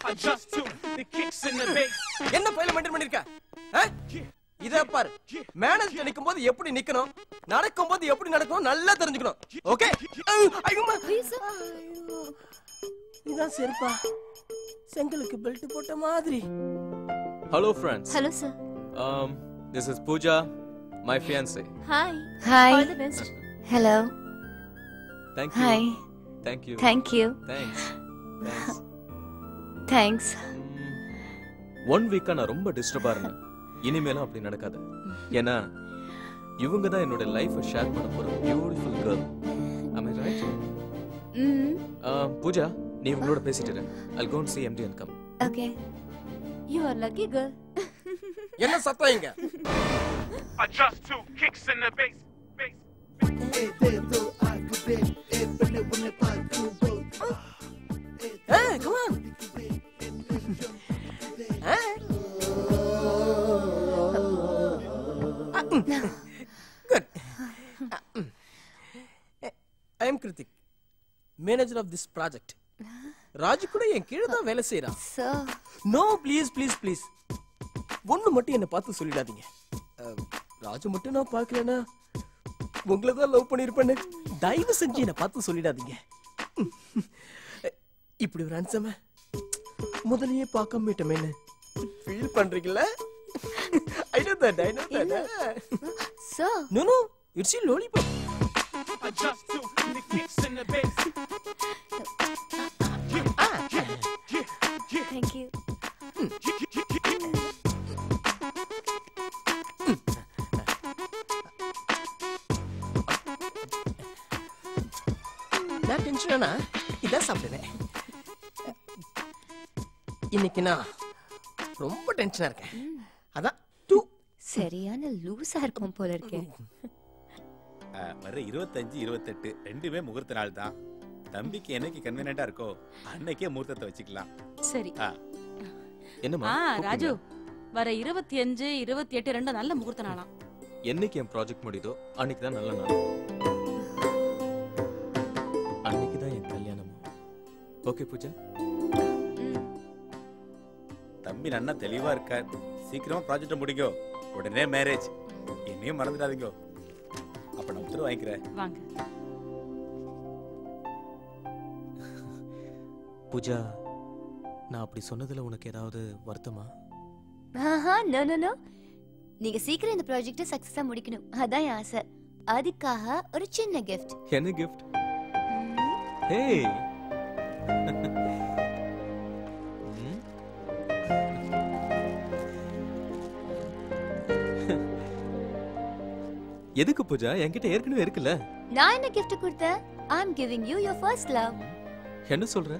Adjust to the kicks in the bass. என்ன file maintain பண்ணிருக்க? இத பாரு. மேனேஜ் நிக்கும்போது எப்படி நிக்கணும், நடக்கும்போது எப்படி நடக்கணும் நல்லா தெரிஞ்சுக்கணும். ஓகே? ஐயம்மா. இதான் சரிப்பா. செங்கலுக்கு பெல்ட் போட்ட மாதிரி. Hello friends. Hello sir. This is Pooja, my fiancée. Hi. Hi. All the best. Hello. Thank you. Hi. Thank you. Thank you. Thanks. Thanks. Thanks. 1 வீக்கா நான் ரொம்ப டிஸ்டர்பா இருந்தேன். இனிமேலும் அப்படி நடக்காது. ஏன்னா இவங்க தான் என்னோட லைஃபை ஷேர் பண்ண போற beautiful girl. Am I right? Pooja நீ உங்களோட பேசிட்டு இரு. I'll go and see MD and come. Okay. You are lucky girl. என்ன சத்தம் இங்க? Adjust to kicks in the bass. Hey, come on. Good. I am Kritik, manager of this project. Raju கூட என் கீழ தான் வேலை செய்றான். Sir. No, please. ஒண்ணு மட்டும் என்ன பார்த்து சொல்லிடாதீங்க. ராஜு மட்டும் நான் பார்க்கலனா உங்களை தான் லவ் பண்ணிருப்பேன்னு தயவு செஞ்சு என்ன பார்த்து சொல்லிடாதீங்க. இப்படி ஒரு ஹேண்ட்ஸம முதல்லயே பார்க்க மாட்டேன்னு ஃபீல் பண்றீங்களா? I know that. Sir. No, it's a lollipop. Adjust to the kicks in the bass. Thank you. நான் டென்ஷனா இதான் சாப்பிடுவேன். இன்னைக்கு நான் ரொம்ப டென்ஷனா இருக்கேன். அதான் சரியான லூசா இருக்கும் போல இருக்கே. வர 25, 28 ரெண்டுமே முகூர்த்த நாள் தான். தம்பிக்கு என்னைக்கு கன்வீனியன்ட்டா இருக்கோ அன்னைக்கே முகூர்த்தத்தை வச்சுக்கலாம். சரி. என்னம்மா? ராஜு வர 25, 28 ரெண்டு நல்ல முகூர்த்த நாளாம். என்னைக்கு என் ப்ராஜெக்ட் முடியுதோ அன்னைக்கு தான் நல்ல நாள். அன்னைக்கு தான் என் கல்யாணம். ஓகே பூஜா? தம்பி நன்னா தெளிவா இருக்கார். சீக்கிரமா ப்ராஜெக்ட் முடிங்கோ. உடனே மேரேஜ். என்னையும் மறந்துடாதீங்க. அப்ப நான் உத்தரவு வாங்கிக்கிறேன். வாங்க. பூஜா நான் அப்படி சொன்னதுல உனக்கு ஏதாவது வருத்தமா? நோ. நீங்க சீக்கிரம் இந்த ப்ராஜெக்ட்டை சக்சஸா முடிக்கணும். அதான் என் ஆசை. அதுக்காக ஒரு சின்ன gift. என்ன gift? Hey. எதுக்கு பூஜா? என்கிட்ட ஏற்கனவே இருக்குல்ல. நான் என்ன gift கொடுத்தேன்? I'm giving you your first love. என்ன சொல்ற?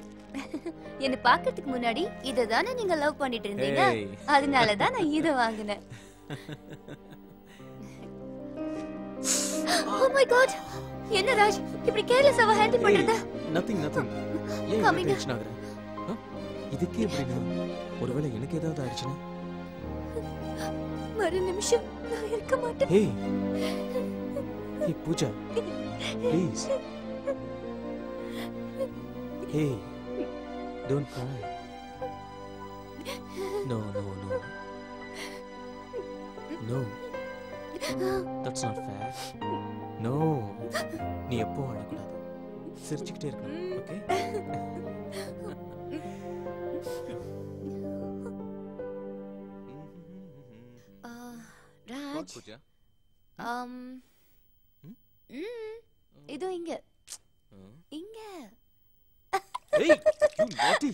என்ன பார்க்கிறதுக்கு முன்னாடி இத தானே நீங்க லவ் பண்ணிட்டு இருந்தீங்க. அதனால தான் நான் இத வாங்குனேன். Oh my god. என்ன ராஜ் இப்படி கேர்லெஸ்ஸா ஹேண்டில் பண்றத? Nothing. ஏன் டென்ஷன் ஆகுற? இதுக்கே இப்படினா ஒருவேளை எனக்கு ஏதாவது ஆயிடுச்சுனா? மறு நிமிஷம் நான் இருக்க மாட்டேன். Hey Pooja. Please. Hey. Don't cry. No. That's not fair. No. நீ எப்போ அழக்கூடாது. சிரிச்சுக்கிட்டே இருக்கணும். ஓகே? ராஜ். இதோ இங்க. Hey, you naughty.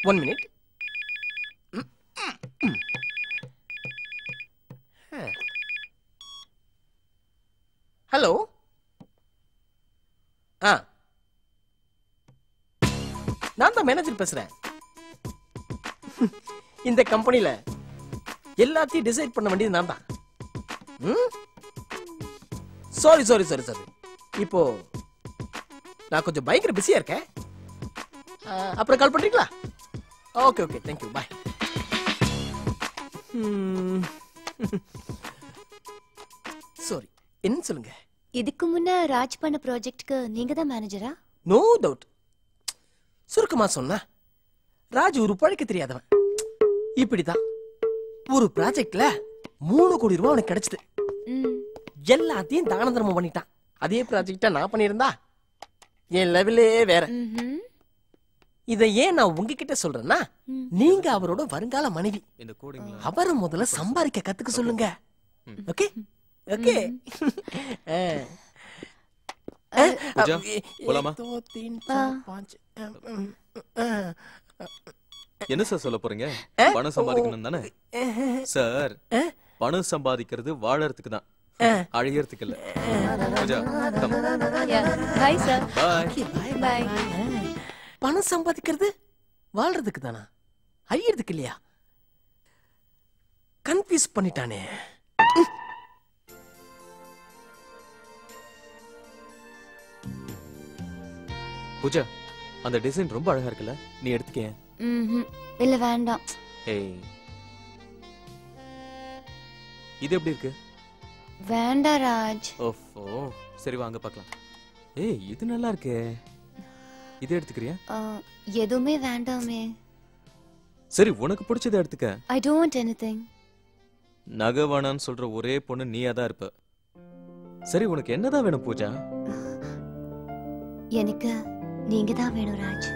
1 minute. Hello. நான் தான் மேனேஜர் பேசுறேன். இந்த கம்பெனில எல்லாத்தையும் டிசைட் பண்ண வேண்டியது நான் தான். சாரி. இப்போ நான் கொஞ்சம் பயங்கர பிஸியா இருக்கேன். அப்புறம் கால் பண்றீங்களா? ஓகே தேங்க்யூ, பாய். சாரி, என்ன சொல்லுங்க? இதுக்கு முன்ன ராஜ் பண்ண ப்ராஜெக்ட்க்கு நீங்க தான் மேனேஜரா? No doubt. சுருக்கமா சொன்னா ராஜ் ஒரு பழைக்க தெரியாதவன். இப்படிதான் ஒரு ப்ராஜெக்ட்ல 3 கோடி ரூபாய் அவனுக்கு கிடைச்சது. எல்லாத்தையும் தான தர்மம் பண்ணிட்டான். அதே ப்ராஜெக்டா நான் பண்ணியிருந்தா என் லெவலே வேற. இதை ஏன் நான் உங்ககிட்ட சொல்றேன்னா, நீங்க அவரோட வருங்கால மனைவி. அவரை முதல்ல சம்பாதிக்க கத்துக்க சொல்லுங்க. Okay okay. என்ன சார் சொல்ல போறீங்க? பணம் சம்பாதிக்கணும் தானே சார்? பணம் சம்பாதிக்கிறது வாழறதுக்கு தான், அழியறதுக்கு இல்ல. Hi sir. பை. பணம் சம்பாதிக்கிறது வாழ்றதுக்கு தானா, அழியறதுக்கு இல்லையா? கன்ஃபியூஸ் பண்ணிட்டானே. பூஜா, அந்த டிசைன் ரொம்ப அழகா இருக்குல்ல, நீ எடுத்துக்க. இல்ல வேண்டாம். ஏய், இது எப்படி இருக்கு? வேண்டாம் ராஜ். ஓஃபோ, சரி வாங்க பார்க்கலாம். ஏய், இது நல்லா இருக்கே, இது எடுத்துக்கிறியா? எதுவுமே வேண்டாமே. சரி, உனக்கு பிடிச்சதை எடுத்துக்க. I don't want anything. நகை வேணான்னு சொல்ற ஒரே பொண்ணு நீயா தான் இருப்ப. சரி, உனக்கு என்னதான் வேணும் பூஜா? எனக்கு நீங்க தான் வேணும் ராஜ்.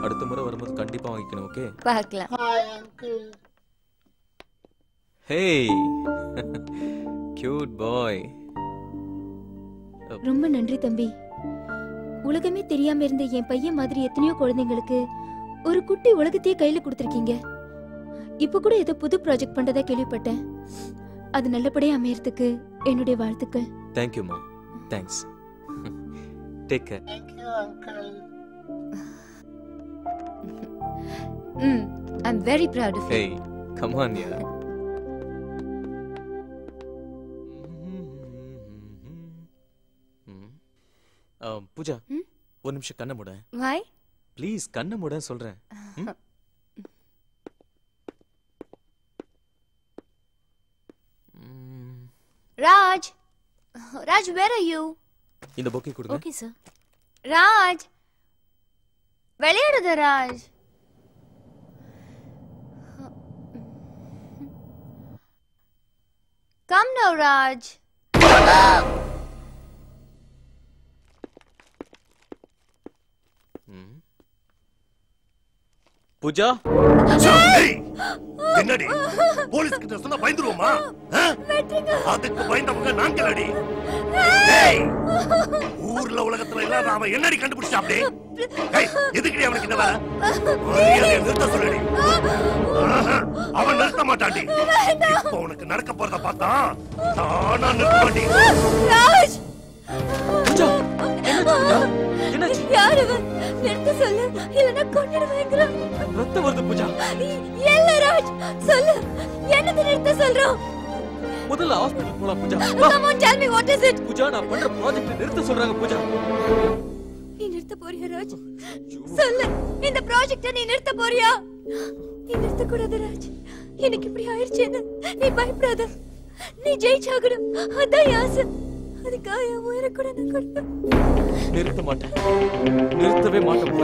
அடுத்த முறை வரும்போது கண்டிப்பா வாங்கிக்கணும். ஓகே, பார்க்கலாம். ஹேய் கியூட் பாய். ரொம்ப நன்றி தம்பி. உலகமே தெரியாம இருந்த என் பையன் மாதிரி எத்தனையோ குழந்தைங்களுக்கு ஒரு குட்டி உலகத்தையே கையில கொடுத்திருக்கீங்க. இப்ப கூட ஏதோ புது ப்ராஜெக்ட் பண்றதா கேள்விப்பட்டேன். அது நல்லபடியா அமையறதுக்கு என்னுடைய வாழ்த்துக்கள். தேங்க்யூ மா. Thanks. Take care. Thank you uncle. I'm very proud of you. Hey, come on yaar. Pooja, ஒரு நிமிஷம் கண்ணை மூட. Why? ப்ளீஸ் கண்ணை மூட சொல்றேன். Raj, where are you? இந்த பொக்கே கொடுங்க. Okay sir. Raj, விளையாடுத Raj. Come now, Raj. Pooja, என்னடி போலீஸ் கிட்ட சொன்னா பயந்துருவோமா? அதுக்கு பயந்தவங்க நாங்களடி. ஊர்ல உலகத்துல இல்லாத அவன் என்னடி கண்டுபிடிச்சா? அப்படி எதுக்கடி அவனுக்கு இந்த வேலை? நிறுத்த சொல்லடி. அவன் நிறுத்த மாட்டாண்டி. இப்ப உனக்கு நடக்க போறத பார்த்தா தானா நிறுத்த மாட்டி. யார் அவன்? நிறுத்த சொல்லு, இல்லனா கொன்னிடுவேங்கறான். ரத்தம் வருது பூஜா. இல்ல ராஜ், சொல்லு, என்னது நிறுத்த சொல்றோம்? முதல்ல ஹாஸ்பிடல் போலாம் Pooja. Come on, tell me what is it? Pooja, நான் பண்ற ப்ராஜெக்ட் நிறுத்த சொல்றாங்க பூஜா. நீ நிறுத்த போறியா ராஜ்? சொல்லு, இந்த ப்ராஜெக்ட்ட நீ நிறுத்த போறியா? நீ நிறுத்த கூடாது ராஜ். எனக்கு இப்படி ஆயிடுச்சேன்னு நீ பயப்படாத. நீ ஜெயிச்சாகணும், அதான் ஆசை. அதுக்காக உயிரை கூட நான் கொடுப்பேன். நிறுத்த மாட்டேன், நிறுத்தவே மாட்டேன்.